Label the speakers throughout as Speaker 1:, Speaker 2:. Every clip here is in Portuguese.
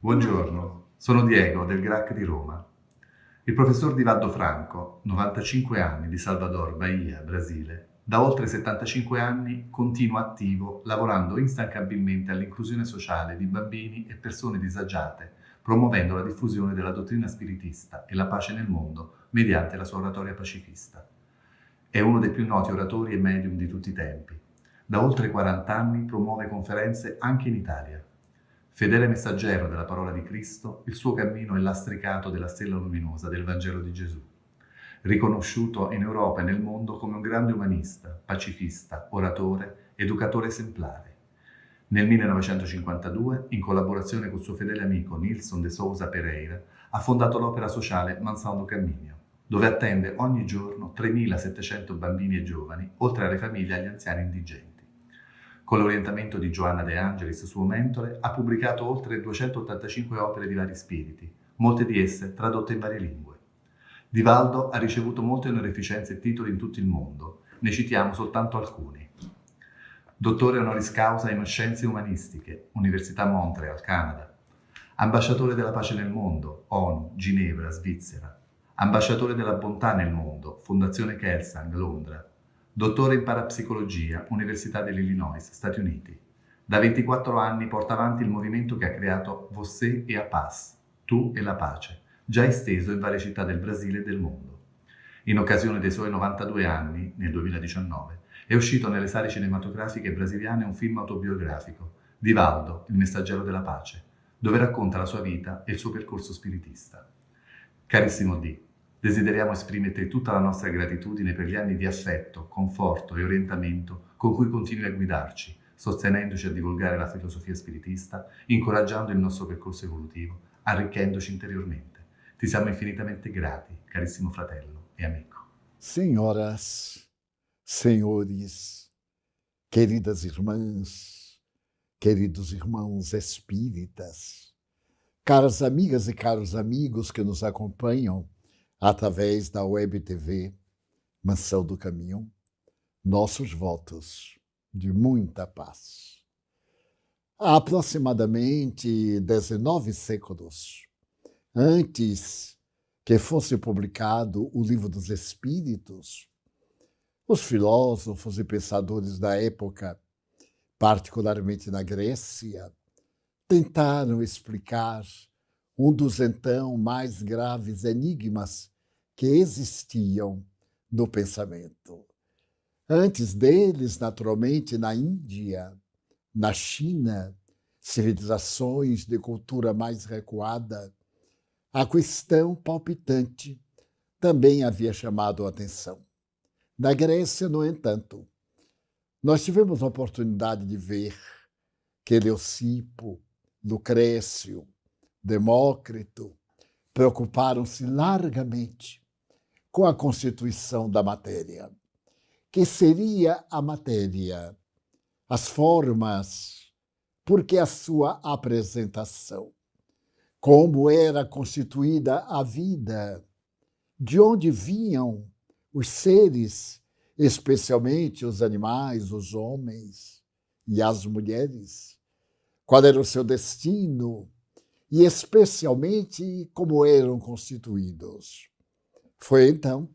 Speaker 1: Buongiorno, sono Diego del GRAC di Roma. Il professor Divaldo Franco, 95 anni, di Salvador, Bahia, Brasile, da oltre 75 anni continua attivo lavorando instancabilmente all'inclusione sociale di bambini e persone disagiate, promuovendo la diffusione della dottrina spiritista e la pace nel mondo mediante la sua oratoria pacifista. È uno dei più noti oratori e medium di tutti i tempi. Da oltre 40 anni promuove conferenze anche in Italia. Fedele messaggero della parola di Cristo, il suo cammino è lastricato della stella luminosa del Vangelo di Gesù. Riconosciuto in Europa e nel mondo come un grande umanista, pacifista, oratore, educatore esemplare. Nel 1952, in collaborazione col suo fedele amico Nilson de Souza Pereira, ha fondato l'opera sociale Mansão do Caminho, dove attende ogni giorno 3.700 bambini e giovani, oltre alle famiglie e agli anziani indigenti. Con l'orientamento di Joanna De Angelis, suo mentore, ha pubblicato oltre 285 opere di vari spiriti, molte di esse tradotte in varie lingue. Divaldo ha ricevuto molte onorificenze e titoli in tutto il mondo, ne citiamo soltanto alcuni. Dottore honoris causa in scienze umanistiche, Università Montreal, Canada. Ambasciatore della pace nel mondo, ONU, Ginevra, Svizzera. Ambasciatore della bontà nel mondo, Fondazione Kelsang, Londra. Dottore in parapsicologia, Università dell'Illinois, Stati Uniti. Da 24 anni porta avanti il movimento che ha creato Você e a Paz, Tu e la Pace, già esteso in varie città del Brasile e del mondo. In occasione dei suoi 92 anni, nel 2019, è uscito nelle sale cinematografiche brasiliane un film autobiografico, Divaldo, il messaggero della pace, dove racconta la sua vita e il suo percorso spiritista. Carissimo D, desideriamo esprimerti tutta la nostra gratitudine per gli anni di affetto, conforto e orientamento con cui continui a guidarci, sostenendoci a divulgare la filosofia spiritista, incoraggiando il nostro percorso evolutivo, arricchendoci interiormente. Ti siamo infinitamente grati, carissimo fratello e amico.
Speaker 2: Senhoras, senhores, queridas irmãs, queridos irmãos espíritas, caras amigas e caros amigos que nos acompanham através da Web TV Mansão do Caminho, nossos votos de muita paz. Há aproximadamente 19 séculos, antes que fosse publicado o Livro dos Espíritos, os filósofos e pensadores da época, particularmente na Grécia, tentaram explicar um dos então mais graves enigmas que existiam no pensamento. Antes deles, naturalmente, na Índia, na China, civilizações de cultura mais recuada, a questão palpitante também havia chamado a atenção. Na Grécia, no entanto, nós tivemos a oportunidade de ver que Leucipo, Lucrécio, Demócrito preocuparam-se largamente com a constituição da matéria. Que seria a matéria? As formas, porque a sua apresentação. Como era constituída a vida? De onde vinham os seres, especialmente os animais, os homens e as mulheres? Qual era o seu destino? E, especialmente, como eram constituídos? Foi então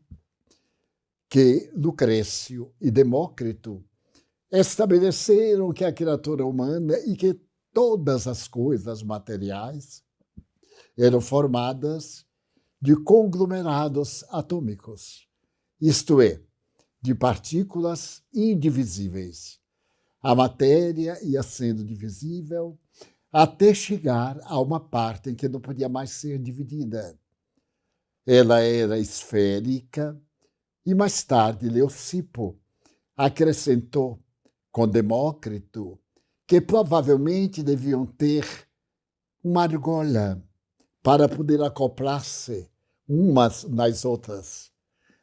Speaker 2: que Lucrécio e Demócrito estabeleceram que a criatura humana e que todas as coisas materiais eram formadas de conglomerados atômicos, isto é, de partículas indivisíveis. A matéria ia sendo divisível até chegar a uma parte em que não podia mais ser dividida. Ela era esférica e, mais tarde, Leucipo acrescentou com Demócrito que provavelmente deviam ter uma argola para poder acoplar-se umas nas outras,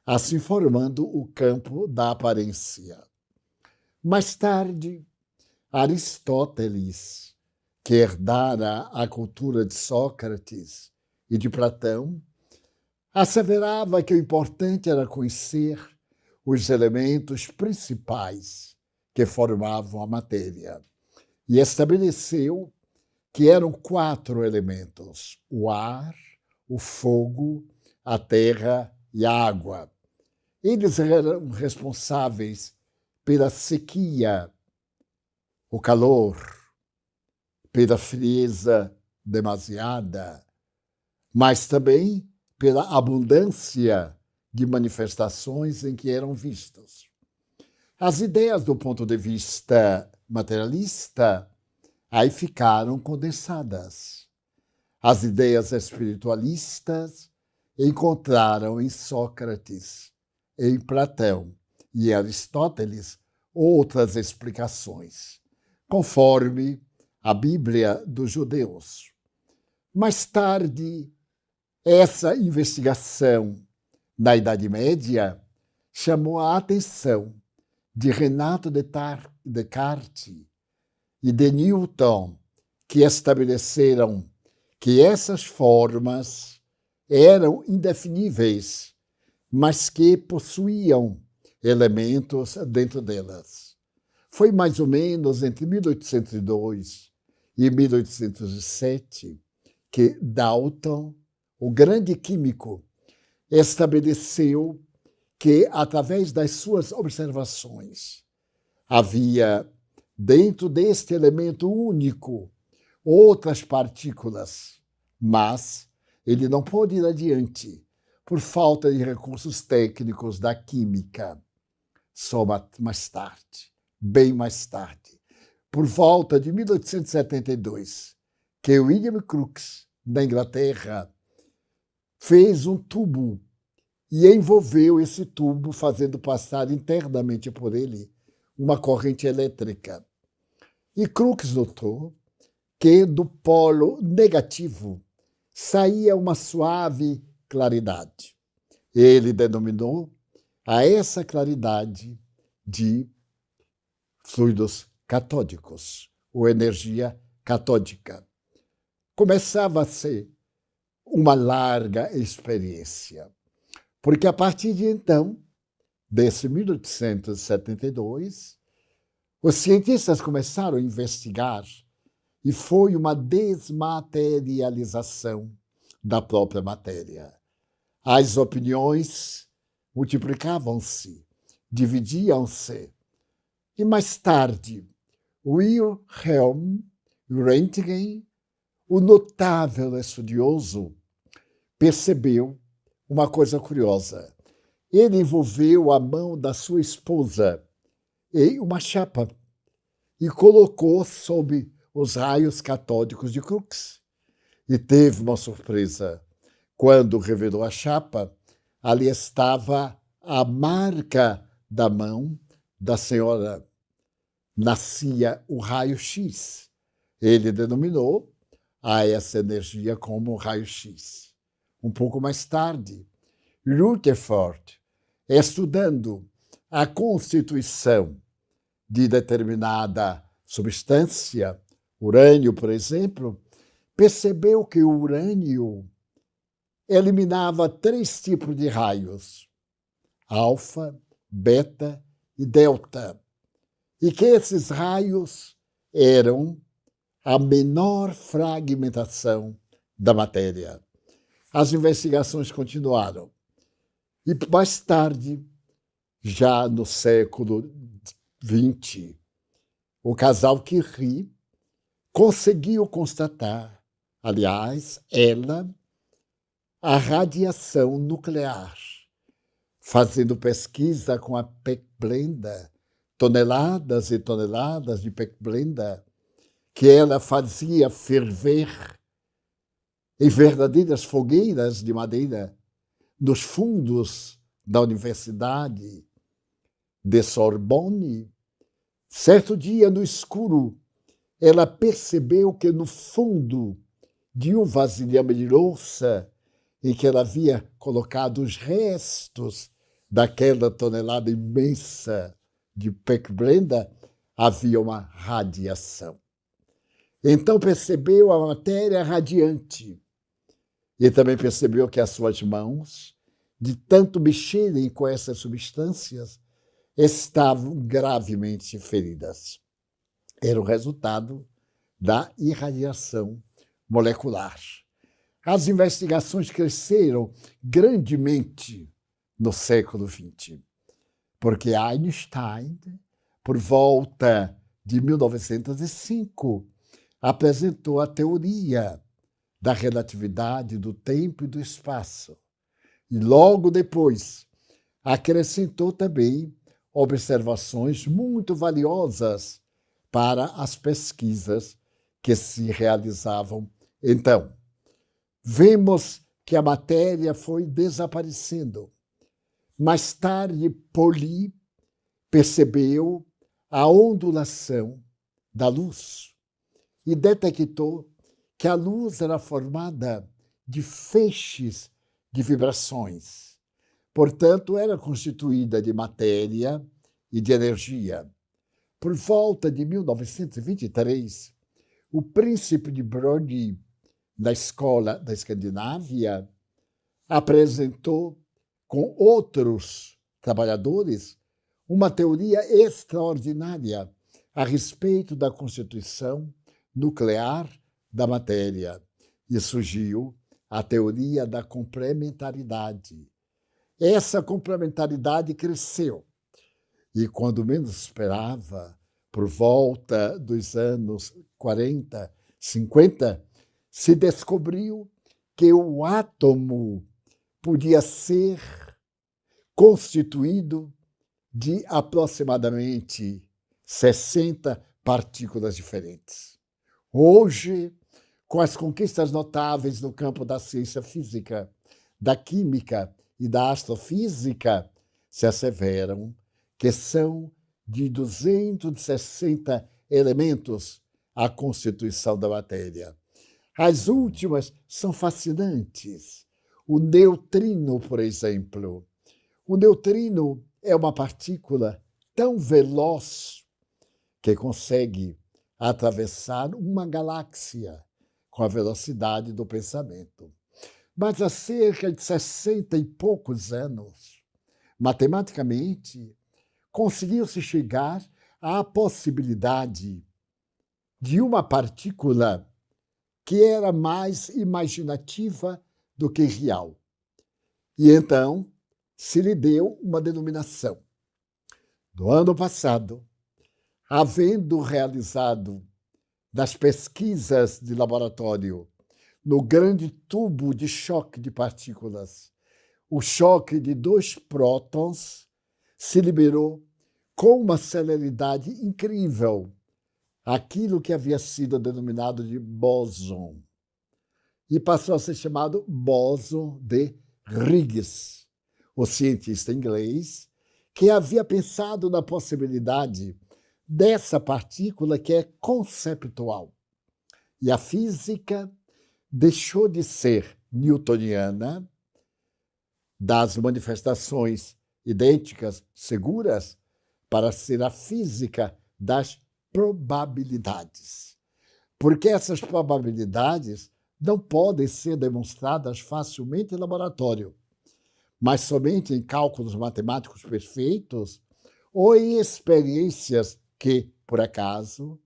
Speaker 2: assim formando o campo da aparência. Mais tarde, Aristóteles, que herdara a cultura de Sócrates e de Platão, asseverava que o importante era conhecer os elementos principais que formavam a matéria e estabeleceu que eram 4 elementos: o ar, o fogo, a terra e a água. Eles eram responsáveis pela sequia, o calor, pela frieza demasiada, mas também pela abundância de manifestações em que eram vistos. As ideias do ponto de vista materialista aí ficaram condensadas. As ideias espiritualistas encontraram em Sócrates, em Platão e Aristóteles outras explicações, conforme a Bíblia dos judeus. Mais tarde, essa investigação na Idade Média chamou a atenção de Renato Descartes e de Newton, que estabeleceram que essas formas eram indefiníveis, mas que possuíam elementos dentro delas. Foi mais ou menos entre 1802 e 1807 que Dalton, o grande químico, estabeleceu que, através das suas observações, havia, dentro deste elemento único, outras partículas, mas ele não pôde ir adiante por falta de recursos técnicos da química. Só mais tarde, bem mais tarde, por volta de 1872, que William Crookes, da Inglaterra, fez um tubo e envolveu esse tubo, fazendo passar internamente por ele uma corrente elétrica. E Crookes notou que do polo negativo saía uma suave claridade. Ele denominou a essa claridade de fluidos catódicos, ou energia catódica. Começava a ser uma larga experiência, porque a partir de então, desse 1872, os cientistas começaram a investigar e foi uma desmaterialização da própria matéria. As opiniões multiplicavam-se, dividiam-se. E mais tarde, Wilhelm Röntgen, o notável estudioso, percebeu uma coisa curiosa. Ele envolveu a mão da sua esposa em uma chapa e colocou sob os raios catódicos de Crookes. E teve uma surpresa. Quando revelou a chapa, ali estava a marca da mão da senhora. Nascia o raio-x. Ele denominou a essa energia como raio-x. Um pouco mais tarde, Rutherford, estudando a constituição de determinada substância, urânio, por exemplo, percebeu que o urânio eliminava 3 tipos de raios, alfa, beta e delta, e que esses raios eram a menor fragmentação da matéria. As investigações continuaram. E mais tarde, já no século XX, o casal Curie conseguiu constatar, aliás, a radiação nuclear, fazendo pesquisa com a pechblenda, toneladas e toneladas de pechblenda, que ela fazia ferver em verdadeiras fogueiras de madeira nos fundos da Universidade de Sorbonne. Certo dia, no escuro, ela percebeu que no fundo de um vasilhame de louça em que ela havia colocado os restos daquela tonelada imensa de pechblenda, havia uma radiação. Então percebeu a matéria radiante e também percebeu que as suas mãos, de tanto mexerem com essas substâncias, estavam gravemente feridas. Era o resultado da irradiação molecular. As investigações cresceram grandemente no século XX, porque Einstein, por volta de 1905, apresentou a teoria da relatividade do tempo e do espaço. E logo depois acrescentou também observações muito valiosas para as pesquisas que se realizavam então. Vemos que a matéria foi desaparecendo. Mais tarde, Pauli percebeu a ondulação da luz e detectou que a luz era formada de feixes de vibrações. Portanto, era constituída de matéria e de energia. Por volta de 1923, o príncipe de Broglie, da escola da Escandinávia, apresentou com outros trabalhadores uma teoria extraordinária a respeito da constituição nuclear da matéria, e surgiu a teoria da complementaridade. Essa complementaridade cresceu e, quando menos esperava, por volta dos anos 40, 50, se descobriu que o átomo podia ser constituído de aproximadamente 60 partículas diferentes. Hoje, com as conquistas notáveis no campo da ciência física, da química e da astrofísica, se asseveram que são de 260 elementos a constituição da matéria. As últimas são fascinantes. O neutrino, por exemplo. O neutrino é uma partícula tão veloz que consegue atravessar uma galáxia com a velocidade do pensamento. Mas há cerca de 60 e poucos anos, matematicamente, conseguiu-se chegar à possibilidade de uma partícula que era mais imaginativa do que real. E então se lhe deu uma denominação. No ano passado, havendo realizado das pesquisas de laboratório no grande tubo de choque de partículas, o choque de 2 prótons se liberou com uma celeridade incrível aquilo que havia sido denominado de bóson e passou a ser chamado bóson de Higgs, o cientista inglês que havia pensado na possibilidade dessa partícula que é conceptual. E a física deixou de ser newtoniana, das manifestações idênticas seguras, para ser a física das probabilidades. Porque essas probabilidades não podem ser demonstradas facilmente em laboratório, mas somente em cálculos matemáticos perfeitos ou em experiências que, por acaso,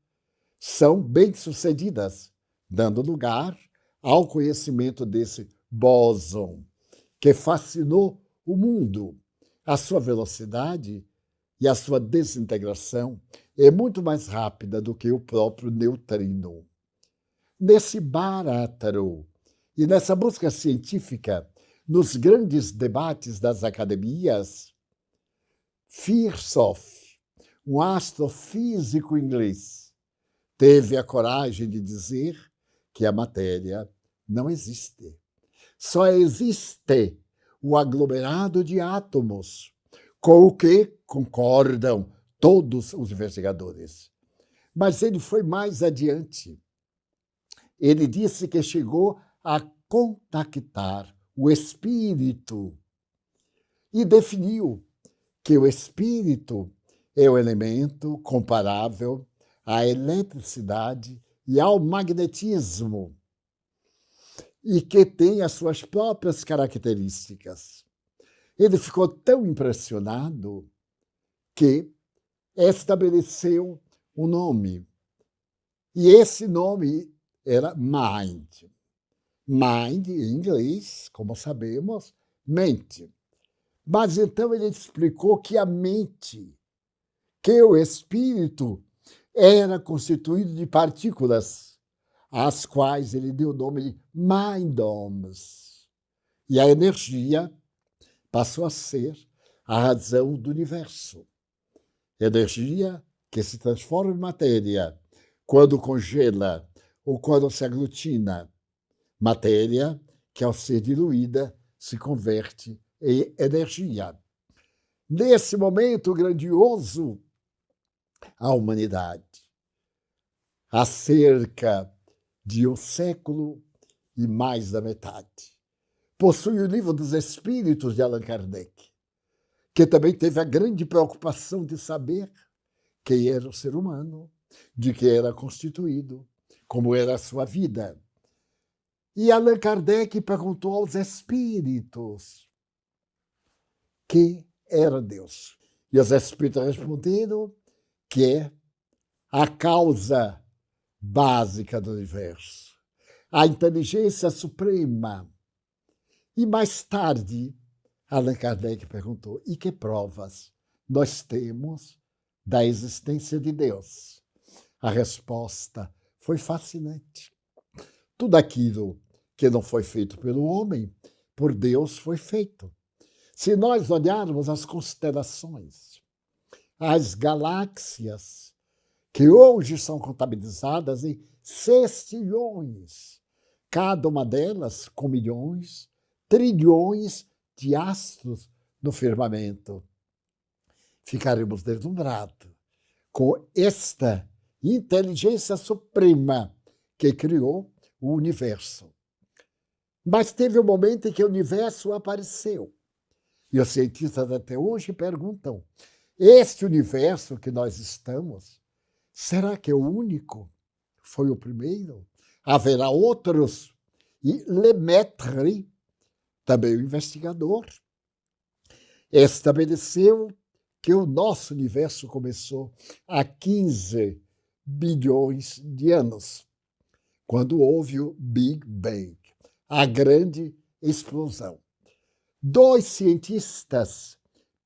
Speaker 2: são bem-sucedidas, dando lugar ao conhecimento desse bóson, que fascinou o mundo. A sua velocidade e a sua desintegração é muito mais rápida do que o próprio neutrino. Nesse barato e nessa busca científica, nos grandes debates das academias, Firth, um astrofísico inglês, teve a coragem de dizer que a matéria não existe. Só existe o aglomerado de átomos, com o que concordam todos os investigadores. Mas ele foi mais adiante. Ele disse que chegou a contactar o espírito e definiu que o espírito é o elemento comparável à eletricidade e ao magnetismo e que tem as suas próprias características. Ele ficou tão impressionado que estabeleceu um nome. E esse nome era Mind. Mind, em inglês, como sabemos, mente. Mas então ele explicou que a mente, que o espírito, era constituído de partículas, às quais ele deu o nome de mindomes. E a energia passou a ser a razão do universo. Energia que se transforma em matéria quando congela ou quando se aglutina. Matéria que, ao ser diluída, se converte em energia. Nesse momento grandioso, a humanidade, há cerca de um século e mais da metade, possui o livro dos Espíritos de Allan Kardec, que também teve a grande preocupação de saber quem era o ser humano, de que era constituído, como era a sua vida. E Allan Kardec perguntou aos espíritos que era Deus. E os espíritos responderam que é a causa básica do universo, a inteligência suprema. E mais tarde, Allan Kardec perguntou: e que provas nós temos da existência de Deus? A resposta foi fascinante. Tudo aquilo que não foi feito pelo homem, por Deus foi feito. Se nós olharmos as constelações, as galáxias, que hoje são contabilizadas em sextilhões, cada uma delas com milhões, trilhões de astros no firmamento, ficaremos deslumbrados com esta inteligência suprema que criou o universo. Mas teve um momento em que o universo apareceu. E os cientistas até hoje perguntam: este universo que nós estamos, será que é o único? Foi o primeiro? Haverá outros? E Lemaitre, também o investigador, estabeleceu que o nosso universo começou há 15 bilhões de anos, quando houve o Big Bang, a grande explosão. Dois cientistas,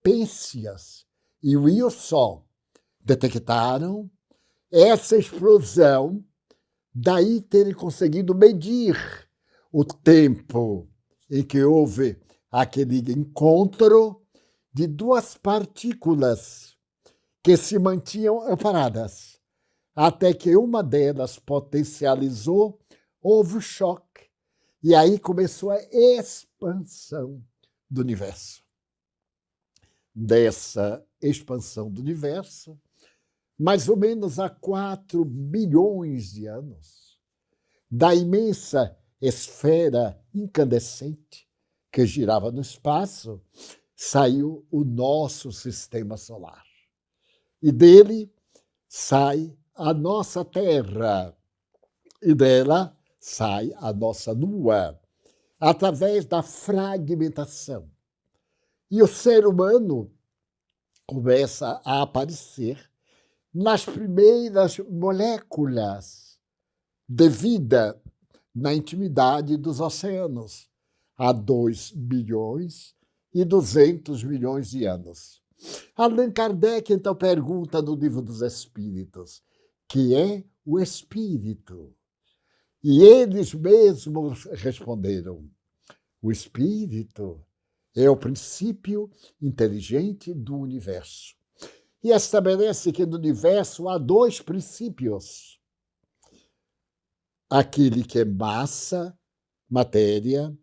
Speaker 2: Penzias e Wilson, detectaram essa explosão, daí terem conseguido medir o tempo em que houve aquele encontro de duas partículas que se mantinham paradas, até que uma delas potencializou, houve o choque, e aí começou a expansão do universo. Dessa expansão do universo, mais ou menos há 4 bilhões de anos, da imensa esfera incandescente que girava no espaço, saiu o nosso sistema solar. E dele sai a nossa Terra, e dela sai a nossa Lua, através da fragmentação. E o ser humano começa a aparecer nas primeiras moléculas de vida na intimidade dos oceanos, há 2 bilhões e 200 milhões de anos. Allan Kardec, então, pergunta no Livro dos Espíritos, que é o espírito? E eles mesmos responderam: o espírito é o princípio inteligente do universo. E estabelece que no universo há 2 princípios: aquele que é massa, matéria,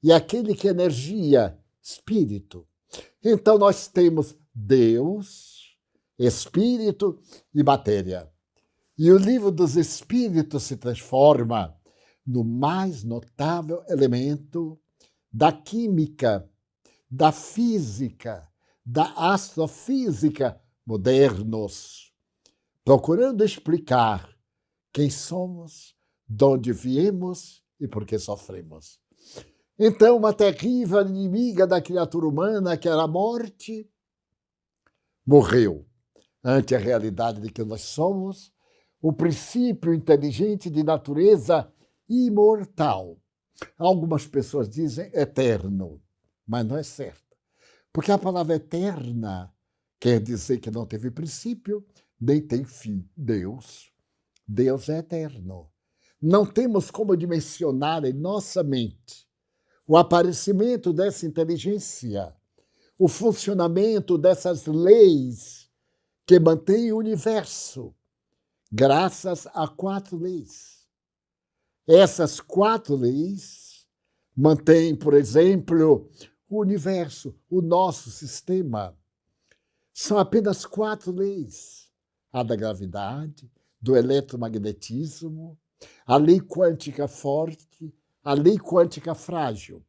Speaker 2: e aquele que é energia, espírito. Então nós temos Deus, espírito e matéria. E o Livro dos Espíritos se transforma no mais notável elemento da química, da física, da astrofísica modernos, procurando explicar quem somos, de onde viemos e por que sofremos. Então, uma terrível inimiga da criatura humana, que era a morte, morreu ante a realidade de que nós somos o princípio inteligente de natureza imortal. Algumas pessoas dizem eterno, mas não é certo. Porque a palavra eterna quer dizer que não teve princípio, nem tem fim. Deus é eterno. Não temos como dimensionar em nossa mente o aparecimento dessa inteligência, o funcionamento dessas leis que mantêm o universo, graças a 4 leis. Essas 4 leis mantêm, por exemplo, o universo, o nosso sistema. São apenas 4 leis. A da gravidade, do eletromagnetismo, a lei quântica forte, a lei quântica frágil.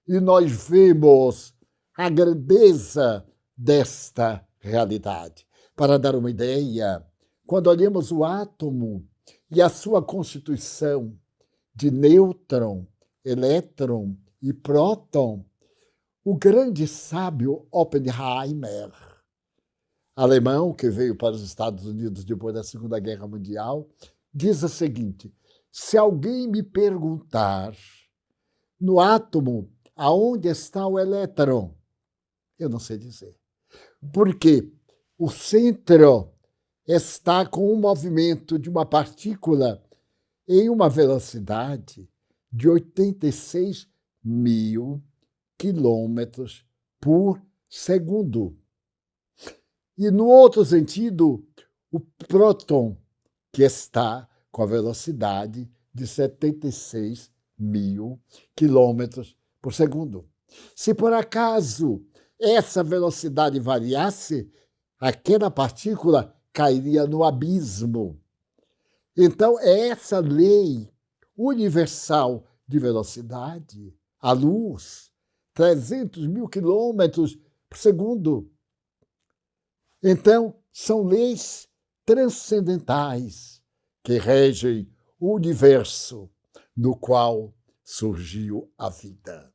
Speaker 2: E nós vemos a grandeza desta realidade. Para dar uma ideia, quando olhamos o átomo e a sua constituição de nêutron, elétron e próton, o grande sábio Oppenheimer, alemão que veio para os Estados Unidos depois da Segunda Guerra Mundial, diz o seguinte: se alguém me perguntar no átomo aonde está o elétron, eu não sei dizer. Porque o centro está com o movimento de uma partícula em uma velocidade de 86 mil quilômetros por segundo. E, no outro sentido, o próton, que está com a velocidade de 76 mil quilômetros por segundo. Se por acaso essa velocidade variasse, aquela partícula cairia no abismo. Então, é essa lei universal de velocidade, a luz, 300 mil quilômetros por segundo. Então, são leis transcendentais que regem o universo no qual surgiu a vida.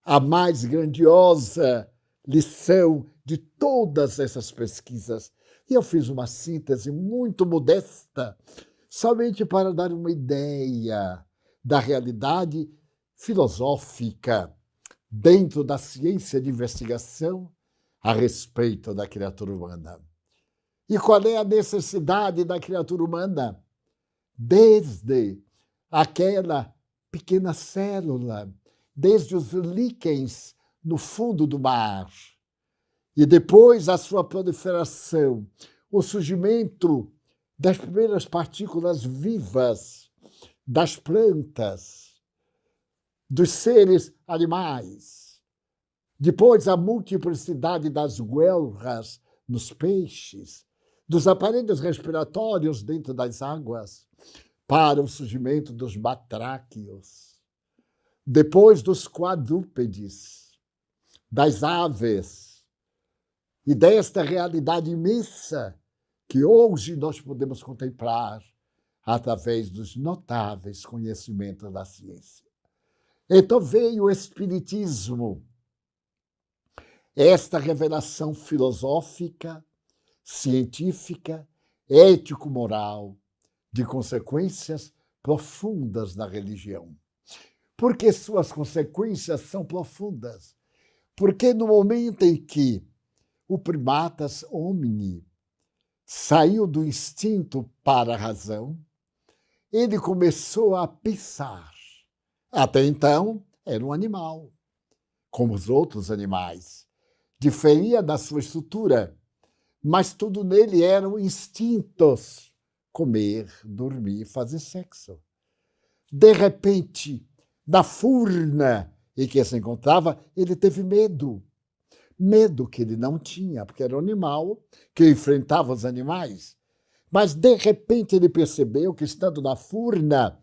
Speaker 2: A mais grandiosa lição de todas essas pesquisas. E eu fiz uma síntese muito modesta, somente para dar uma ideia da realidade filosófica dentro da ciência de investigação a respeito da criatura humana. E qual é a necessidade da criatura humana? Desde aquela pequena célula, desde os líquens no fundo do mar, e depois a sua proliferação, o surgimento das primeiras partículas vivas, das plantas, dos seres animais, depois a multiplicidade das guelras nos peixes, dos aparelhos respiratórios dentro das águas, para o surgimento dos batráquios, depois dos quadrúpedes, das aves, e desta realidade imensa que hoje nós podemos contemplar através dos notáveis conhecimentos da ciência. Então veio o Espiritismo, esta revelação filosófica, científica, ético-moral, de consequências profundas da religião. Por que suas consequências são profundas? Porque no momento em que o primatas homini saiu do instinto para a razão, ele começou a pensar. Até então, era um animal, como os outros animais. Diferia da sua estrutura, mas tudo nele eram instintos. Comer, dormir, fazer sexo. De repente, da furna em que se encontrava, ele teve medo. Medo que ele não tinha, porque era um animal que enfrentava os animais. Mas, de repente, ele percebeu que, estando na furna,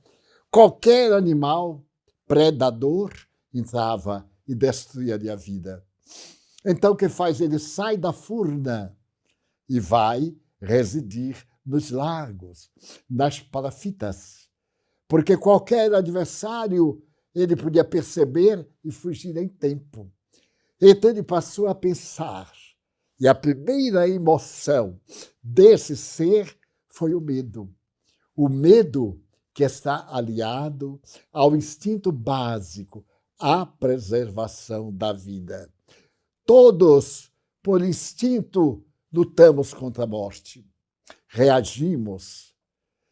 Speaker 2: qualquer animal predador entrava e destruía a vida. Então, o que faz? Ele sai da furna e vai residir nos lagos, nas palafitas, porque qualquer adversário ele podia perceber e fugir em tempo. Então ele passou a pensar, e a primeira emoção desse ser foi o medo. O medo que está aliado ao instinto básico, à preservação da vida. Todos, por instinto, lutamos contra a morte. Reagimos,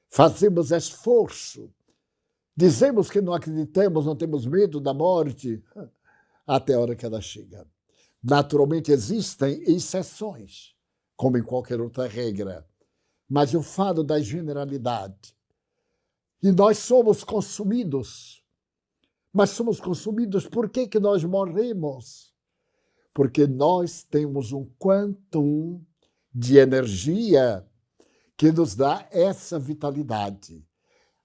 Speaker 2: fazemos esforço, dizemos que não acreditamos, não temos medo da morte, até a hora que ela chega. Naturalmente existem exceções, como em qualquer outra regra, mas eu falo da generalidade. E nós somos consumidos. Mas somos consumidos por que nós morremos? Porque nós temos um quantum de energia que nos dá essa vitalidade.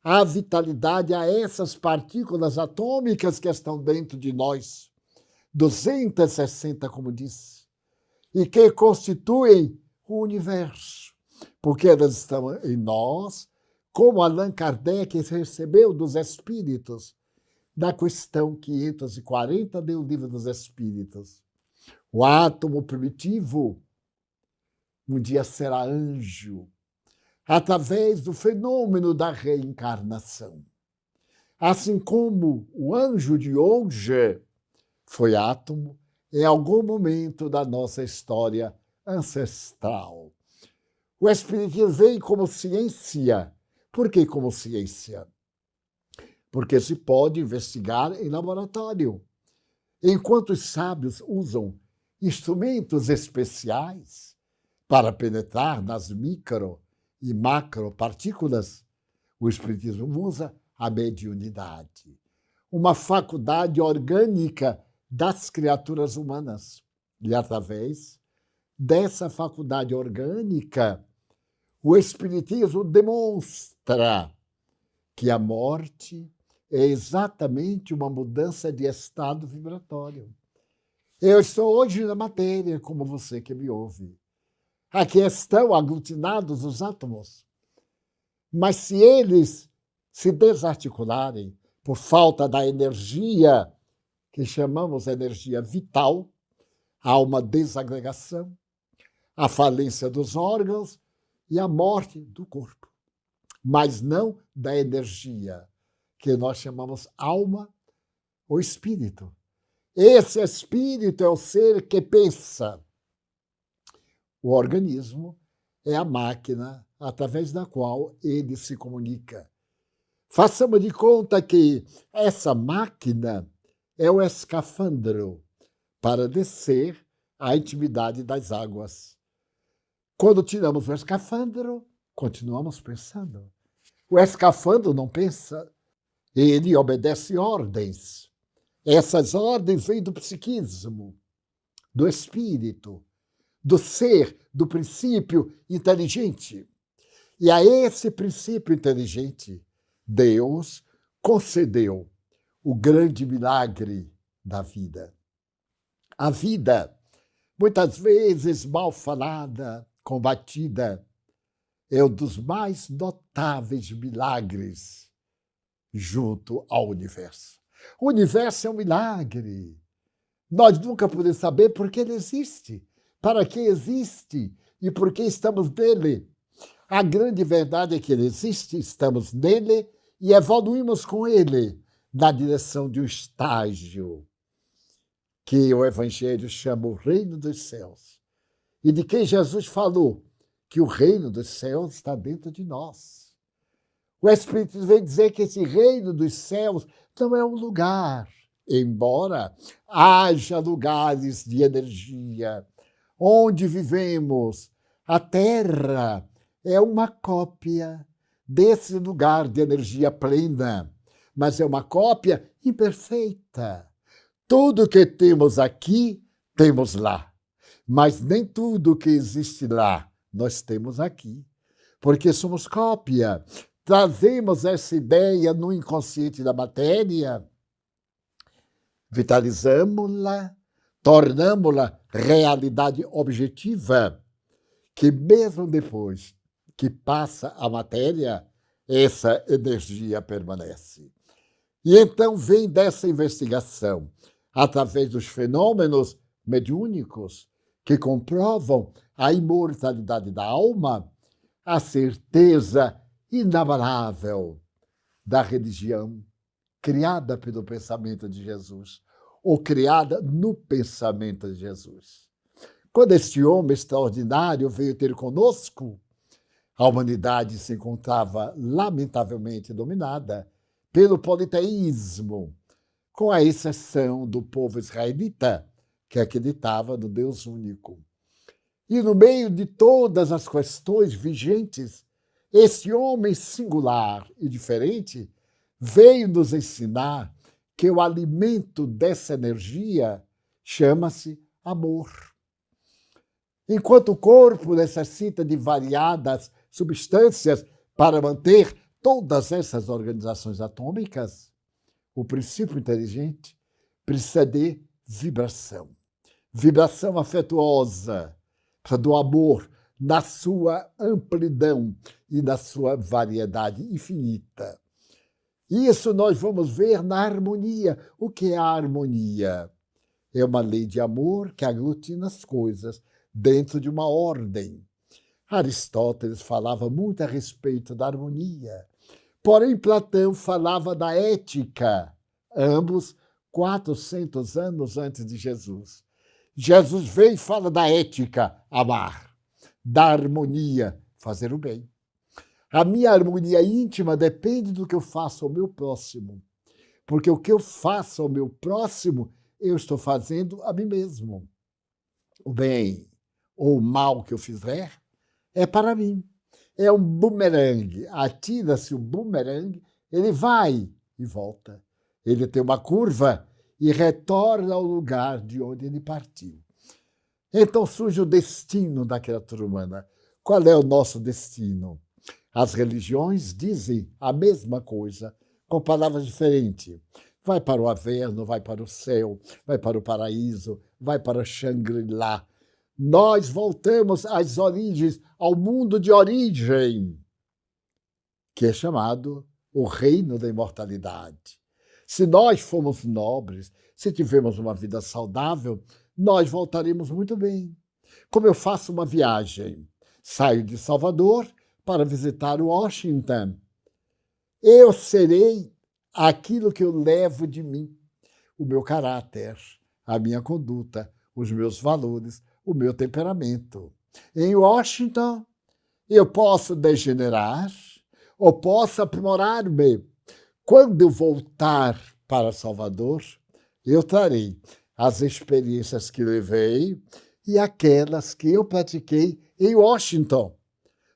Speaker 2: A vitalidade a essas partículas atômicas que estão dentro de nós, 260, como disse, e que constituem o universo, porque elas estão em nós, como Allan Kardec recebeu dos Espíritos, na questão 540 do Livro dos Espíritos. O átomo primitivo um dia será anjo, através do fenômeno da reencarnação. Assim como o anjo de hoje foi átomo em algum momento da nossa história ancestral. O Espiritismo vem como ciência. Por que como ciência? Porque se pode investigar em laboratório. Enquanto os sábios usam instrumentos especiais para penetrar nas micro e macropartículas, o Espiritismo usa a mediunidade, uma faculdade orgânica das criaturas humanas. E, através dessa faculdade orgânica, o Espiritismo demonstra que a morte é exatamente uma mudança de estado vibratório. Eu estou hoje na matéria, como você que me ouve. Aqui estão aglutinados os átomos. Mas se eles se desarticularem por falta da energia, que chamamos energia vital, há uma desagregação, a falência dos órgãos e a morte do corpo. Mas não da energia, que nós chamamos alma ou espírito. Esse espírito é o ser que pensa. O organismo é a máquina através da qual ele se comunica. Façamos de conta que essa máquina é o escafandro para descer à intimidade das águas. Quando tiramos o escafandro, continuamos pensando. O escafandro não pensa, ele obedece ordens. Essas ordens vêm do psiquismo, do espírito, do ser, do princípio inteligente. E a esse princípio inteligente, Deus concedeu o grande milagre da vida. A vida, muitas vezes mal falada, combatida, é um dos mais notáveis milagres junto ao universo. O universo é um milagre. Nós nunca podemos saber por que ele existe, para que existe e por que estamos nele. A grande verdade é que ele existe, estamos nele e evoluímos com ele na direção de um estágio que o Evangelho chama o reino dos céus. E de quem Jesus falou que o reino dos céus está dentro de nós. O Espírito vem dizer que esse reino dos céus não é um lugar, embora haja lugares de energia. Onde vivemos, a Terra é uma cópia desse lugar de energia plena, mas é uma cópia imperfeita. Tudo que temos aqui, temos lá, mas nem tudo que existe lá, nós temos aqui, porque somos cópia. Trazemos essa ideia no inconsciente da matéria, vitalizamos-la, tornamos-la realidade objetiva, que mesmo depois que passa a matéria, essa energia permanece. E então vem dessa investigação, através dos fenômenos mediúnicos que comprovam a imortalidade da alma, a certeza inabalável da religião criada pelo pensamento de Jesus, ou criada no pensamento de Jesus. Quando este homem extraordinário veio ter conosco, a humanidade se encontrava lamentavelmente dominada pelo politeísmo, com a exceção do povo israelita, que acreditava no Deus único. E no meio de todas as questões vigentes, esse homem singular e diferente veio nos ensinar que o alimento dessa energia chama-se amor. Enquanto o corpo necessita de variadas substâncias para manter todas essas organizações atômicas, o princípio inteligente precisa de vibração. Vibração afetuosa, do amor na sua amplidão e na sua variedade infinita. Isso nós vamos ver na harmonia. O que é a harmonia? É uma lei de amor que aglutina as coisas dentro de uma ordem. Aristóteles falava muito a respeito da harmonia, porém Platão falava da ética, ambos 400 anos antes de Jesus. Jesus veio e fala da ética, amar, da harmonia, fazer o bem. A minha harmonia íntima depende do que eu faço ao meu próximo, porque o que eu faço ao meu próximo, eu estou fazendo a mim mesmo. O bem ou o mal que eu fizer é para mim. É um bumerangue. Atira-se o bumerangue, ele vai e volta. Ele tem uma curva e retorna ao lugar de onde ele partiu. Então surge o destino da criatura humana. Qual é o nosso destino? As religiões dizem a mesma coisa, com palavras diferentes. Vai para o Averno, vai para o céu, vai para o paraíso, vai para Shangri-La. Nós voltamos às origens, ao mundo de origem, que é chamado o reino da imortalidade. Se nós formos nobres, se tivermos uma vida saudável, nós voltaremos muito bem. Como eu faço uma viagem, saio de Salvador para visitar Washington, eu serei aquilo que eu levo de mim, o meu caráter, a minha conduta, os meus valores, o meu temperamento. Em Washington, eu posso degenerar ou posso aprimorar-me. Quando eu voltar para Salvador, eu trarei as experiências que levei e aquelas que eu pratiquei em Washington.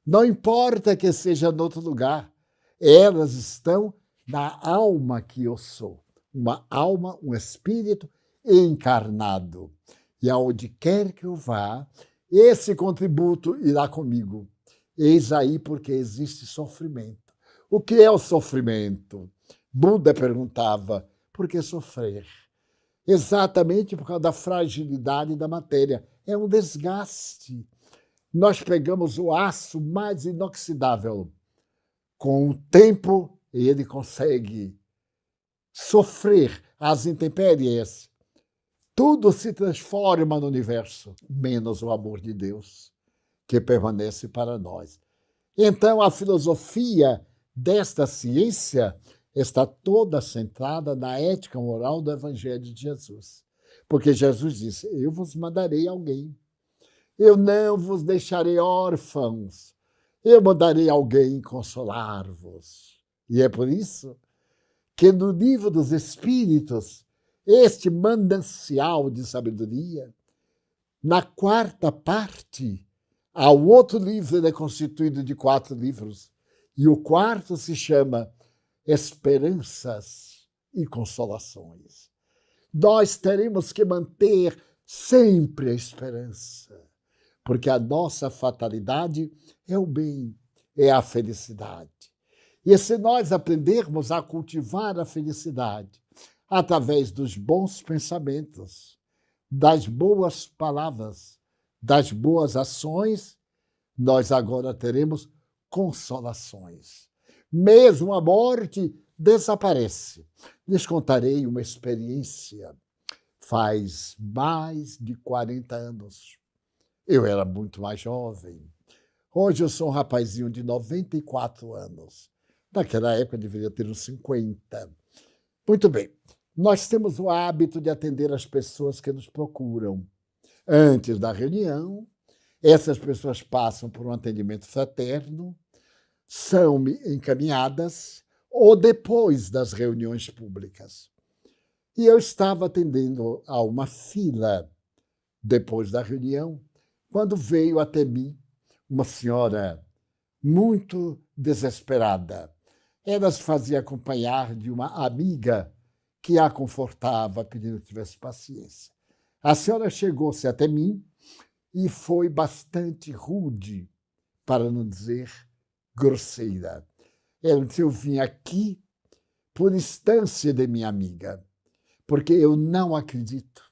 Speaker 2: Não importa que seja em outro lugar, elas estão na alma que eu sou. Uma alma, um espírito encarnado. E aonde quer que eu vá, esse contributo irá comigo. Eis aí porque existe sofrimento. O que é o sofrimento? Buda perguntava, por que sofrer? Exatamente por causa da fragilidade da matéria. É um desgaste. Nós pegamos o aço mais inoxidável. Com o tempo, ele consegue sofrer as intempéries. Tudo se transforma no universo, menos o amor de Deus, que permanece para nós. Então, a filosofia desta ciência está toda centrada na ética moral do Evangelho de Jesus. Porque Jesus disse, eu vos mandarei alguém. Eu não vos deixarei órfãos. Eu mandarei alguém consolar-vos. E é por isso que no livro dos Espíritos, este manancial de sabedoria, na quarta parte, há um outro livro, ele é constituído de 4 livros, e o quarto se chama Esperanças e Consolações. Nós teremos que manter sempre a esperança, porque a nossa fatalidade é o bem, é a felicidade. E se nós aprendermos a cultivar a felicidade através dos bons pensamentos, das boas palavras, das boas ações, nós agora teremos consolações. Mesmo a morte desaparece. Lhes contarei uma experiência. Faz mais de 40 anos. Eu era muito mais jovem. Hoje eu sou um rapazinho de 94 anos. Naquela época eu deveria ter uns 50. Muito bem. Nós temos o hábito de atender as pessoas que nos procuram. Antes da reunião, essas pessoas passam por um atendimento fraterno, são encaminhadas ou depois das reuniões públicas. E eu estava atendendo a uma fila depois da reunião, quando veio até mim uma senhora muito desesperada. Ela se fazia acompanhar de uma amiga que a confortava, pedindo que tivesse paciência. A senhora chegou-se até mim e foi bastante rude, para não dizer grosseira. Ela disse: eu vim aqui por instância de minha amiga, porque eu não acredito.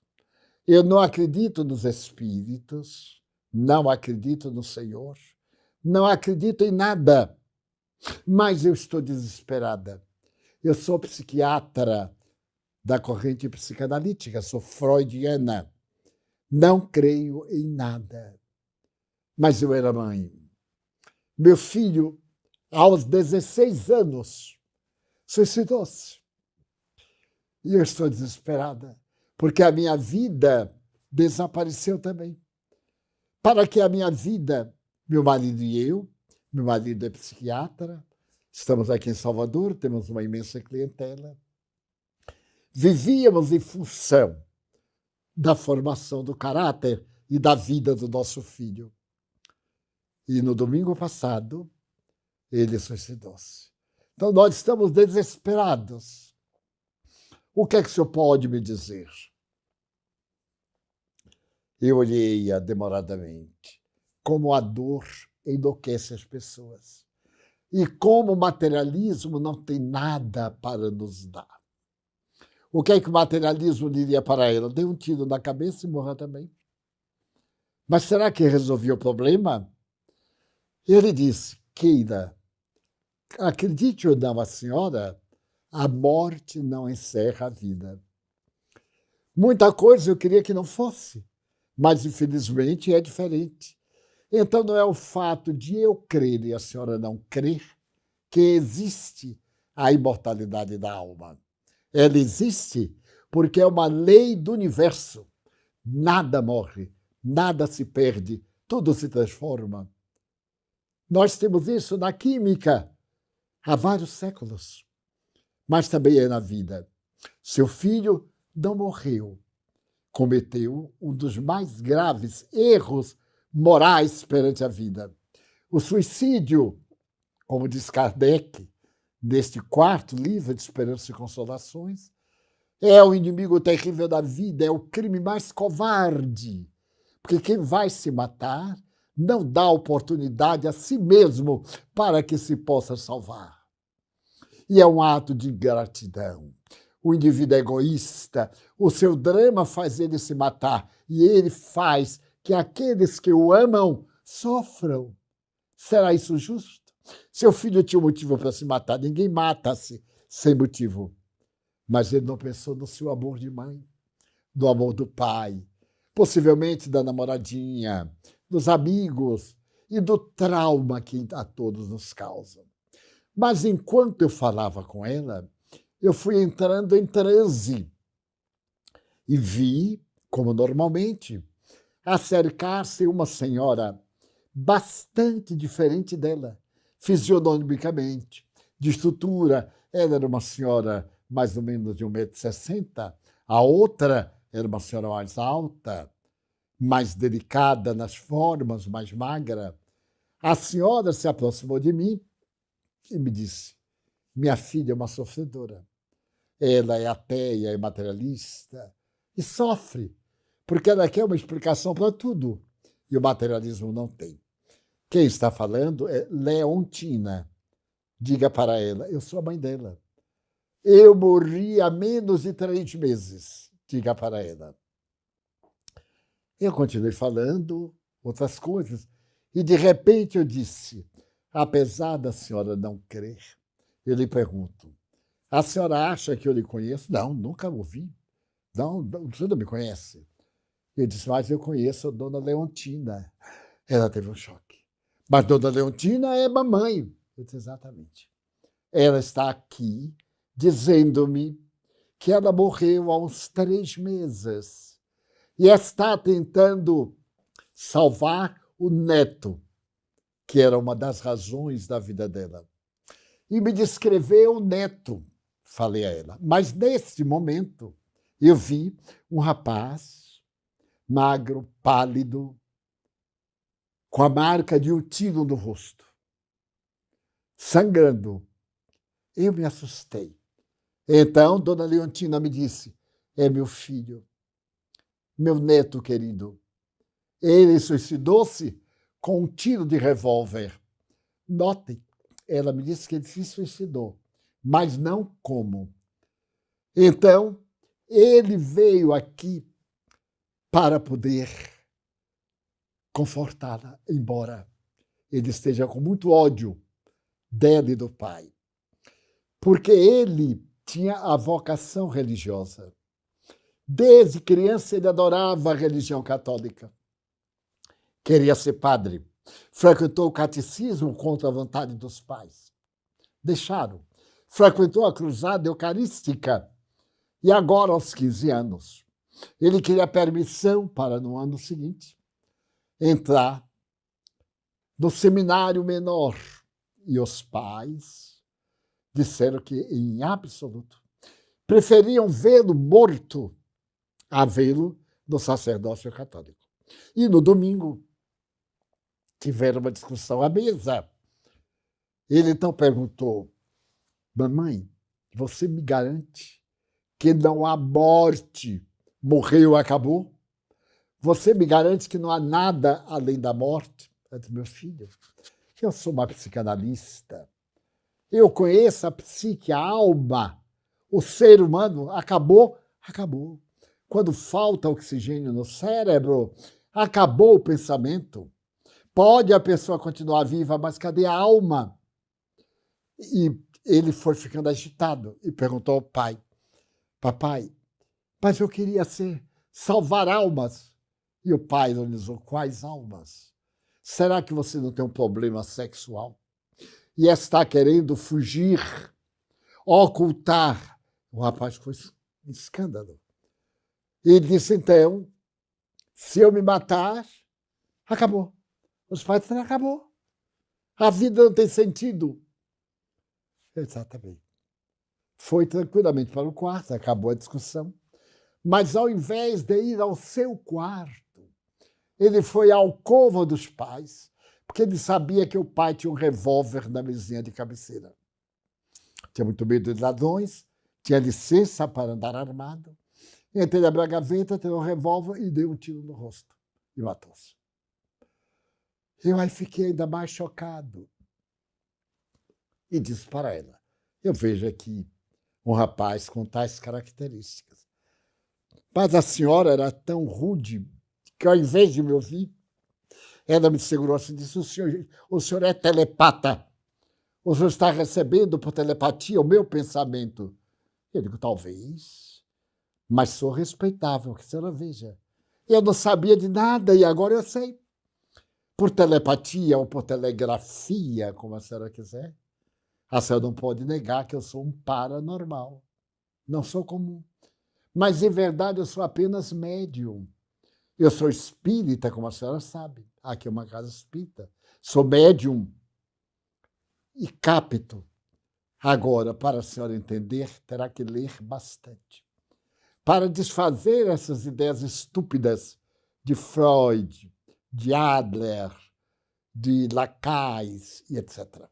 Speaker 2: Eu não acredito nos espíritos, não acredito no Senhor, não acredito em nada, mas eu estou desesperada. Eu sou psiquiatra da corrente psicanalítica, sou freudiana. Não creio em nada. Mas eu era mãe. Meu filho, aos 16 anos, suicidou-se. E eu estou desesperada, porque a minha vida desapareceu também. Para que a minha vida, meu marido e eu, meu marido é psiquiatra, estamos aqui em Salvador, temos uma imensa clientela, vivíamos em função da formação do caráter e da vida do nosso filho. E no domingo passado, ele suicidou-se. Então, nós estamos desesperados. O que é que o senhor pode me dizer? Eu olhei-a demoradamente, como a dor enlouquece as pessoas e como o materialismo não tem nada para nos dar. O que é que o materialismo diria para ela? Dê um tiro na cabeça e morra também. Mas será que resolveu o problema? Ele disse: Keida, acredite ou não a senhora, a morte não encerra a vida. Muita coisa eu queria que não fosse, mas infelizmente é diferente. Então não é o fato de eu crer e a senhora não crer que existe a imortalidade da alma. Ela existe porque é uma lei do universo. Nada morre, nada se perde, tudo se transforma. Nós temos isso na química há vários séculos, mas também é na vida. Seu filho não morreu, cometeu um dos mais graves erros morais perante a vida. O suicídio, como diz Kardec, neste quarto livro de Esperança e Consolações, é o inimigo terrível da vida, é o crime mais covarde, porque quem vai se matar não dá oportunidade a si mesmo para que se possa salvar. E é um ato de ingratidão. O indivíduo é egoísta, o seu drama faz ele se matar e ele faz que aqueles que o amam sofram. Será isso justo? Seu filho tinha um motivo para se matar, ninguém mata-se sem motivo. Mas ele não pensou no seu amor de mãe, no amor do pai, possivelmente da namoradinha, dos amigos e do trauma que a todos nos causa. Mas enquanto eu falava com ela, eu fui entrando em transe e vi, como normalmente, acercar-se uma senhora bastante diferente dela, fisionomicamente, de estrutura. Ela era uma senhora mais ou menos de 1,60 m, a outra era uma senhora mais alta, mais delicada nas formas, mais magra. A senhora se aproximou de mim e me disse: minha filha é uma sofredora. Ela é ateia, é materialista e sofre, porque ela quer uma explicação para tudo e o materialismo não tem. Quem está falando é Leontina. Diga para ela: eu sou a mãe dela. Eu morri há menos de 3 meses. Diga para ela. Eu continuei falando outras coisas e, de repente, eu disse: apesar da senhora não crer, eu lhe pergunto, a senhora acha que eu lhe conheço? Não, nunca ouvi. Não, você não me conhece. Eu disse: mas eu conheço a dona Leontina. Ela teve um choque. Mas Dona Leontina é mamãe. Eu disse, exatamente. Ela está aqui dizendo-me que ela morreu há uns 3 meses e está tentando salvar o neto, que era uma das razões da vida dela. E me descreveu o neto, falei a ela. Mas, nesse momento, eu vi um rapaz magro, pálido, com a marca de um tiro no rosto, sangrando. Eu me assustei. Então, Dona Leontina me disse, é meu filho, meu neto querido. Ele suicidou-se com um tiro de revólver. Notem, ela me disse que ele se suicidou, mas não como. Então, ele veio aqui para poder confortá-la, embora ele esteja com muito ódio dela e do pai. Porque ele tinha a vocação religiosa. Desde criança, ele adorava a religião católica. Queria ser padre. Frequentou o catecismo contra a vontade dos pais. Deixaram. Frequentou a cruzada eucarística. E agora, aos 15 anos, ele queria permissão para, no ano seguinte, entrar no seminário menor. E os pais disseram que, em absoluto, preferiam vê-lo morto a vê-lo no sacerdócio católico. E no domingo, tiveram uma discussão à mesa. Ele então perguntou, mamãe, você me garante que não há morte? Morreu, acabou? Você me garante que não há nada além da morte? Eu disse, meu filho, eu sou uma psicanalista. Eu conheço a psique, a alma. O ser humano acabou, acabou. Quando falta oxigênio no cérebro, acabou o pensamento. Pode a pessoa continuar viva, mas cadê a alma? E ele foi ficando agitado e perguntou ao pai, papai, mas eu queria salvar almas. E o pai ironizou, quais almas? Será que você não tem um problema sexual? E está querendo fugir, ocultar? O rapaz foi um escândalo. Ele disse, então, se eu me matar, acabou. Os pais disseram, acabou. A vida não tem sentido. Exatamente. Foi tranquilamente para o quarto, acabou a discussão. Mas, ao invés de ir ao seu quarto, ele foi à alcova dos pais, porque ele sabia que o pai tinha um revólver na mesinha de cabeceira. Tinha muito medo de ladrões, tinha licença para andar armado. Entrei abriu a gaveta, tirou um revólver e deu um tiro no rosto. E matou-se. Eu aí fiquei ainda mais chocado. E disse para ela, eu vejo aqui um rapaz com tais características. Mas a senhora era tão rude que, ao invés de me ouvir, ela me segurou assim e disse, o senhor é telepata. O senhor está recebendo por telepatia o meu pensamento. Eu digo, talvez, mas sou respeitável, que a senhora veja. Eu não sabia de nada e agora eu sei. Por telepatia ou por telegrafia, como a senhora quiser, a senhora não pode negar que eu sou um paranormal. Não sou comum. Mas, em verdade, eu sou apenas médium. Eu sou espírita, como a senhora sabe. Aqui é uma casa espírita. Sou médium e capto. Agora, para a senhora entender, terá que ler bastante. Para desfazer essas ideias estúpidas de Freud, de Adler, de Lacan e etc.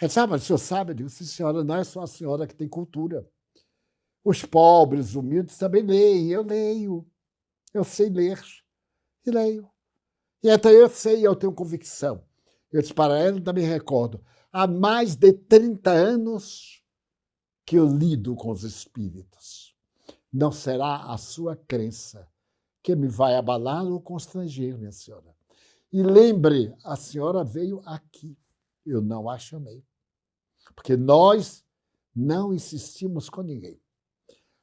Speaker 2: Sabe, o senhor sabe? Eu digo, sim, senhora, não é só a senhora que tem cultura. Os pobres, humildes também leem. Eu leio. Eu sei ler. E leio. E até eu sei, eu tenho convicção. Eu disse para ela, ainda me recordo, há mais de 30 anos que eu lido com os espíritos. Não será a sua crença que me vai abalar ou constranger, minha senhora. E lembre, a senhora veio aqui. Eu não a chamei. Porque nós não insistimos com ninguém.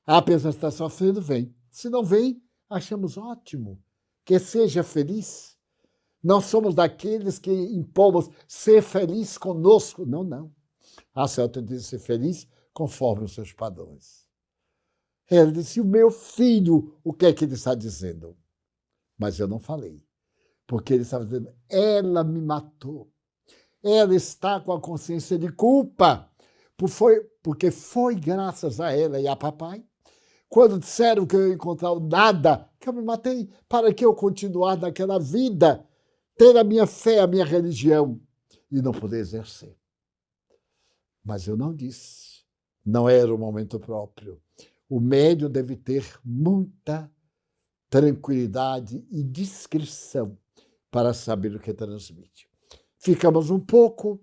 Speaker 2: A pessoa está sofrendo, vem. Se não vem, achamos ótimo. Que seja feliz. Não somos daqueles que impomos ser feliz conosco. Não, não. A senhora tem de ser feliz conforme os seus padrões. Ela disse, o meu filho, o que é que ele está dizendo? Mas eu não falei, porque ele estava dizendo, ela me matou. Ela está com a consciência de culpa, porque foi graças a ela e a papai, quando disseram que eu ia encontrar o nada, que eu me matei, para que eu continuar naquela vida, ter a minha fé, a minha religião, e não poder exercer. Mas eu não disse, não era o momento próprio. O médium deve ter muita tranquilidade e discrição para saber o que transmite. Ficamos um pouco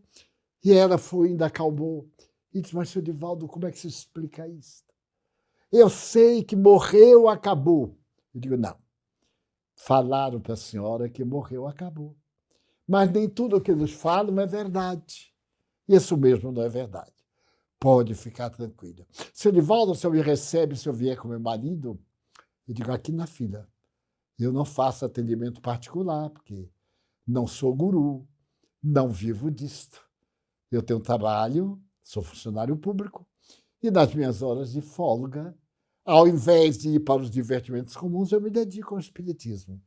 Speaker 2: e ela foi, ainda acalmou. E disse, mas, senhor Divaldo, como é que se explica isso? Eu sei que morreu, acabou. Eu digo, não. Falaram para a senhora que morreu, acabou. Mas nem tudo o que nos falam é verdade. Isso mesmo não é verdade. Pode ficar tranquila. Senhor Divaldo, o senhor me recebe se eu vier com meu marido? Eu digo, aqui na fila. Eu não faço atendimento particular, porque não sou guru, não vivo disto. Eu tenho trabalho, sou funcionário público, e nas minhas horas de folga, ao invés de ir para os divertimentos comuns, eu me dedico ao espiritismo.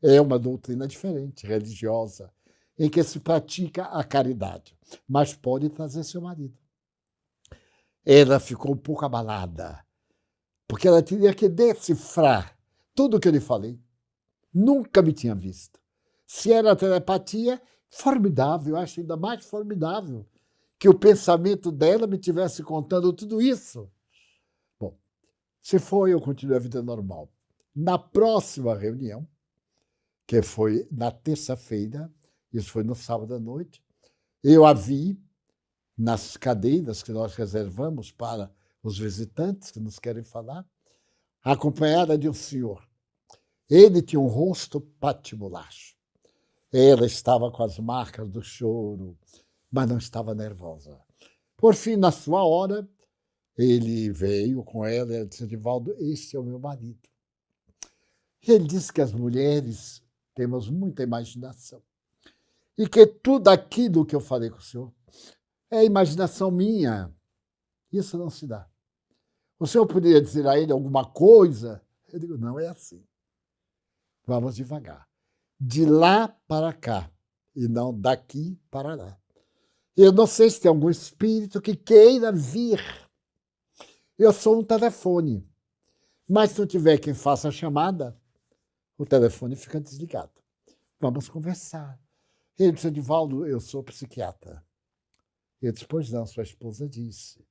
Speaker 2: É uma doutrina diferente, religiosa, em que se pratica a caridade, mas pode trazer seu marido. Ela ficou um pouco abalada, porque ela teria que decifrar tudo o que eu lhe falei. Nunca me tinha visto. Se era telepatia, formidável, eu acho ainda mais formidável que o pensamento dela me tivesse contando tudo isso. Bom, se foi, eu continuei a vida normal. Na próxima reunião, que foi na terça-feira, isso foi no sábado à noite, eu a vi nas cadeiras que nós reservamos para os visitantes que nos querem falar, acompanhada de um senhor. Ele tinha um rosto patibulacho. Ela estava com as marcas do choro, mas não estava nervosa. Por fim, na sua hora, ele veio com ela e disse, Divaldo, este é o meu marido. Ele disse que as mulheres temos muita imaginação e que tudo aquilo que eu falei com o senhor é imaginação minha. Isso não se dá. O senhor poderia dizer a ele alguma coisa? Eu digo, não é assim. Vamos devagar. De lá para cá, e não daqui para lá. Eu não sei se tem algum espírito que queira vir. Eu sou um telefone. Mas se não tiver quem faça a chamada, o telefone fica desligado. Vamos conversar. Ele disse, Divaldo, eu sou psiquiatra. Eu disse, pois não, sua esposa disse.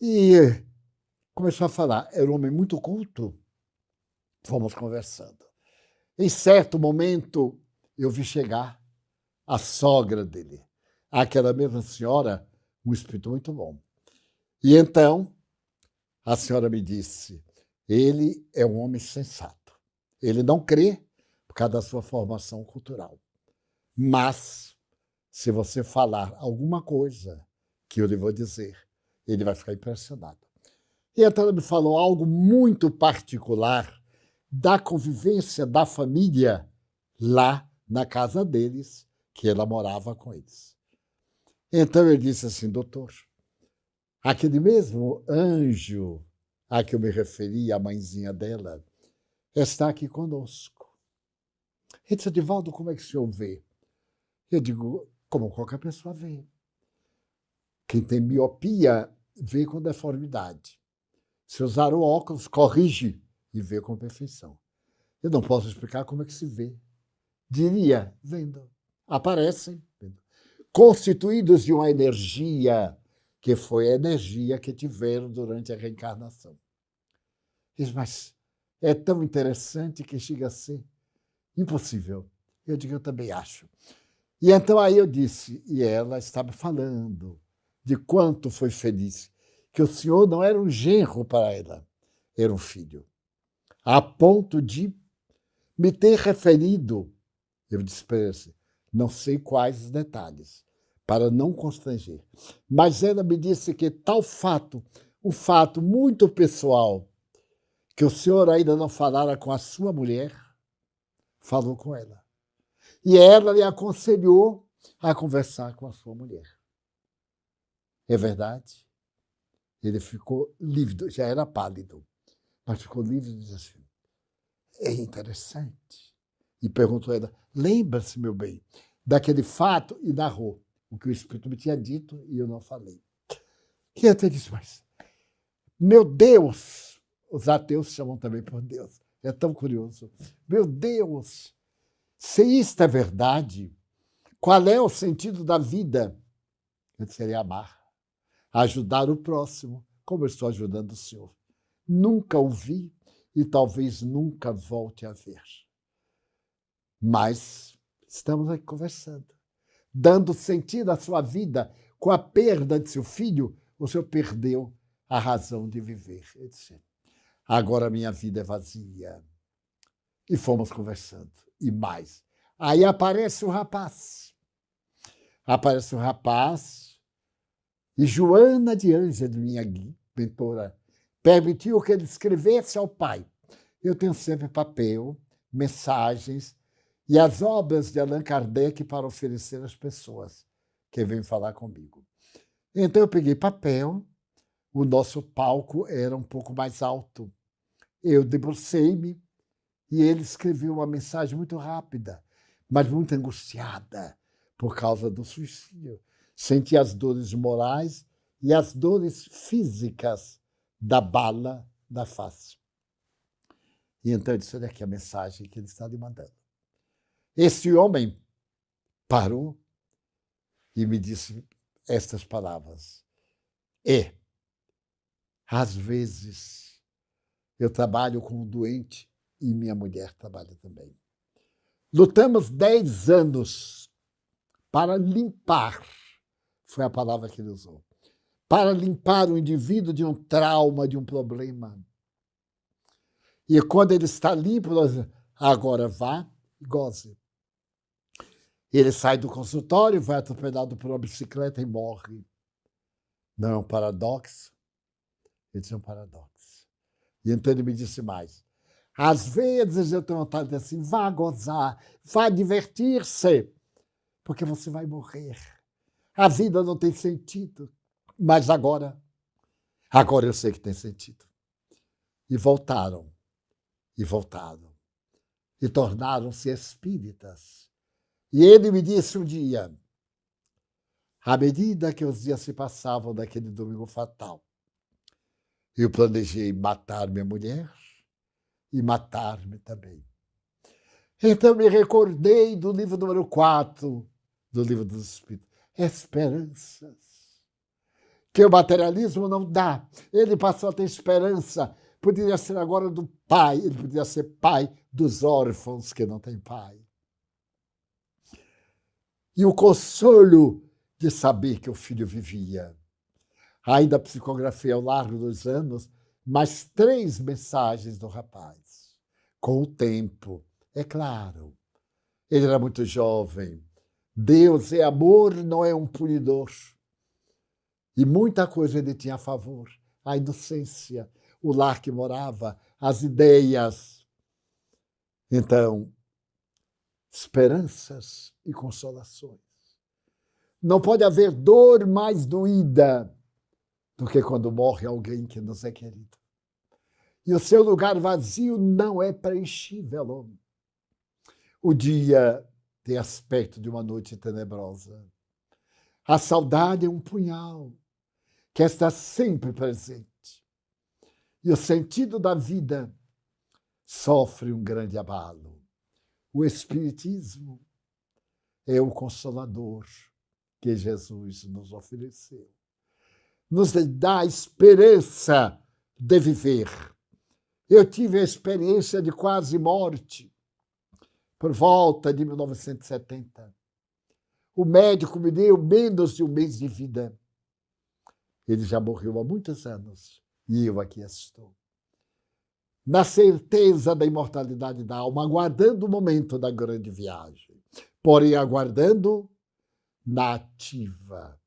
Speaker 2: E começou a falar. Era um homem muito culto. Fomos conversando. Em certo momento, eu vi chegar a sogra dele. Aquela mesma senhora, um espírito muito bom. E então, a senhora me disse, ele é um homem sensato. Ele não crê por causa da sua formação cultural. Mas, se você falar alguma coisa que eu lhe vou dizer, ele vai ficar impressionado. E então ela me falou algo muito particular da convivência da família lá na casa deles, que ela morava com eles. Então eu disse assim, doutor, aquele mesmo anjo a que eu me referi, a mãezinha dela, está aqui conosco. Ele disse, Divaldo, como é que o senhor vê? Eu digo, como qualquer pessoa vê. Quem tem miopia vê com deformidade. Se usar o óculos, corrige e vê com perfeição. Eu não posso explicar como é que se vê. Diria, vendo. Aparecem, vendo. Constituídos de uma energia que foi a energia que tiveram durante a reencarnação. Diz, mas é tão interessante que chega a ser impossível. Eu digo, eu também acho. E então aí eu disse, e ela estava falando de quanto foi feliz, que o senhor não era um genro para ela, era um filho. A ponto de me ter referido, eu disse para ela, não sei quais os detalhes, para não constranger. Mas ela me disse que tal fato, um fato muito pessoal, que o senhor ainda não falara com a sua mulher, falou com ela. E ela lhe aconselhou a conversar com a sua mulher. É verdade? Ele ficou lívido, já era pálido, mas ficou lívido e disse assim, é interessante. E perguntou a ela, lembra-se, meu bem, daquele fato, e narrou o que o Espírito me tinha dito e eu não falei. E até disse, mas, meu Deus, os ateus chamam também por Deus, é tão curioso. Meu Deus, se isto é verdade, qual é o sentido da vida? Eu seria amar, ajudar o próximo, como eu estou ajudando o Senhor. Nunca o vi e talvez nunca volte a ver. Mas estamos aqui conversando, dando sentido à sua vida. Com a perda de seu filho, o Senhor perdeu a razão de viver. Eu disse, agora minha vida é vazia. E fomos conversando. E mais. Aí aparece o rapaz. Aparece o rapaz e Joana de Ângelo, minha mentora, permitiu que ele escrevesse ao pai. Eu tenho sempre papel, mensagens e as obras de Allan Kardec para oferecer às pessoas que vêm falar comigo. Então eu peguei papel, o nosso palco era um pouco mais alto. Eu debrucei-me e ele escreveu uma mensagem muito rápida, mas muito angustiada por causa do suicídio. Senti as dores morais e as dores físicas da bala da face. E então eu disse, olha aqui a mensagem que ele está lhe mandando. Esse homem parou e me disse estas palavras. Às vezes, eu trabalho com um doente e minha mulher trabalha também. Lutamos 10 anos para limpar, foi a palavra que ele usou, para limpar o indivíduo de um trauma, de um problema. E quando ele está limpo, nós dizemos, agora vá e goze. Ele sai do consultório, vai atropelado por uma bicicleta e morre. Não é um paradoxo? Ele disse, é um paradoxo. E então ele me disse mais. Às vezes eu tenho vontade de dizer assim, vá gozar, vá divertir-se, porque você vai morrer. A vida não tem sentido, mas agora eu sei que tem sentido. E voltaram, e tornaram-se espíritas. E ele me disse um dia, à medida que os dias se passavam daquele domingo fatal, eu planejei matar minha mulher e matar-me também. Então me recordei do livro número 4 do Livro dos Espíritos, Esperanças, que o materialismo não dá. Ele passou a ter esperança. Poderia ser agora do pai, ele poderia ser pai dos órfãos que não têm pai. E o consolo de saber que o filho vivia. Ainda psicografei ao largo dos anos mais 3 mensagens do rapaz. Com o tempo, é claro. Ele era muito jovem. Deus é amor, não é um punidor. E muita coisa ele tinha a favor. A inocência, o lar que morava, as ideias. Então, esperanças e consolações. Não pode haver dor mais doída do que quando morre alguém que nos é querido. E o seu lugar vazio não é preenchível. O dia tem aspecto de uma noite tenebrosa. A saudade é um punhal que está sempre presente. E o sentido da vida sofre um grande abalo. O Espiritismo é o consolador que Jesus nos ofereceu. Nos dá a esperança de viver. Eu tive a experiência de quase morte por volta de 1970. O médico me deu menos de um mês de vida. Ele já morreu há muitos anos e eu aqui estou. Na certeza da imortalidade da alma, aguardando o momento da grande viagem, porém aguardando na ativa,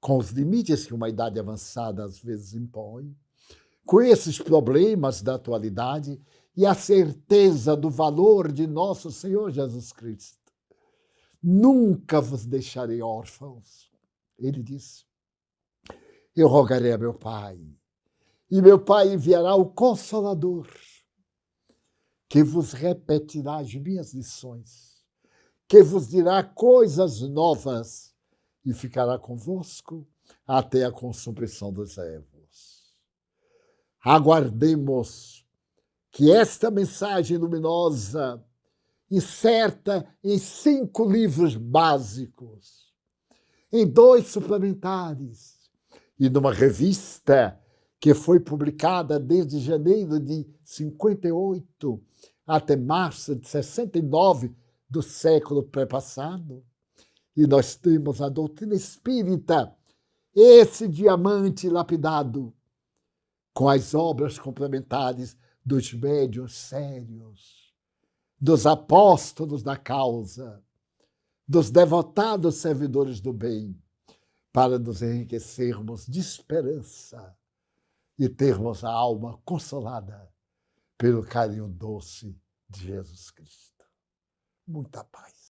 Speaker 2: com os limites que uma idade avançada às vezes impõe, com esses problemas da atualidade e a certeza do valor de nosso Senhor Jesus Cristo. nunca vos deixarei órfãos. Ele disse: eu rogarei a meu Pai, e meu Pai enviará o Consolador, que vos repetirá as minhas lições, que vos dirá coisas novas e ficará convosco até a consumação dos séculos. Aguardemos que esta mensagem luminosa, incerta em 5 livros básicos, em 2 suplementares e numa revista que foi publicada desde janeiro de 58 até março de 69 do século pré-passado, e nós temos a doutrina espírita, esse diamante lapidado, com as obras complementares dos médiuns sérios, dos apóstolos da causa, dos devotados servidores do bem, para nos enriquecermos de esperança e termos a alma consolada pelo carinho doce de Jesus Cristo. Muita paz.